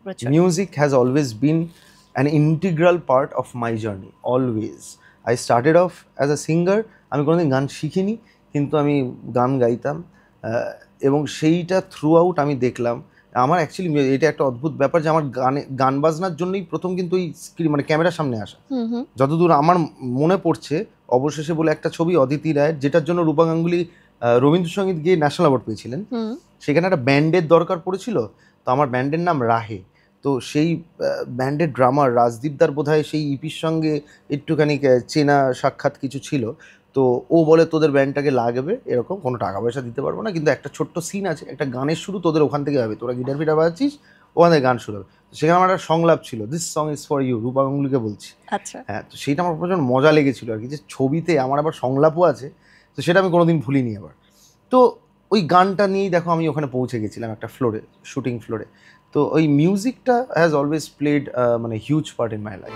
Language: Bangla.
প্রচুর। Music has always been an integral part of my journey, always. I started off as a singer. আমি কোনোদিন গান শিখিনি, কিন্তু আমি গান গাইতাম, এবং সেইটা থ্রু আউট আমি দেখলাম। আমার অ্যাকচুয়ালি এটা একটা অদ্ভুত ব্যাপার যে আমার গান বাজনার জন্যই প্রথম কিন্তু ওই স্ক্রিন মানে ক্যামেরার সামনে আসা। যতদূর আমার মনে পড়ছে, অবশেষে বলে একটা ছবি অদিতি রায়ের, যেটার জন্য রূপা গাঙ্গুলি রবীন্দ্রসঙ্গীত গিয়ে ন্যাশনাল অ্যাওয়ার্ড পেয়েছিলেন। সেখানে একটা ব্যান্ডের দরকার পড়েছিল, তো আমার ব্যান্ডের নাম রাহে। তো সেই ব্যান্ডের ড্রামার রাজদীপদার বোধহয় সেই ইপির সঙ্গে একটুখানি চেনা সাক্ষাৎ কিছু ছিল। তো ও বলে তোদের ব্যান্ডটাকে লাগবে, এরকম কোনো টাকা পয়সা দিতে পারবো না, কিন্তু একটা ছোট্ট সিন আছে, একটা গানের শুরু তোদের ওখান থেকে হবে, তোরা গিটার ফিটার বাজাচ্ছিস, ওখান থেকে গান শুরু হবে। তো সেখানে আমার একটা সংলাপ ছিল, this song is for you, Rupa গাঙ্গুলিকে বলছি। আচ্ছা। হ্যাঁ, তো সেইটা আমার প্রচণ্ড মজা লেগেছিল আর কি, যে ছবিতে আমার আবার সংলাপও আছে, তো সেটা আমি কোনোদিন ভুলিনি আবার। তো ওই গানটা নিয়েই দেখো আমি ওখানে পৌঁছে গেছিলাম একটা ফ্লোরে, শুটিং ফ্লোরে। তো ওই মিউজিকটা হ্যাজ অলওয়েজ প্লেড মানে huge part in my life.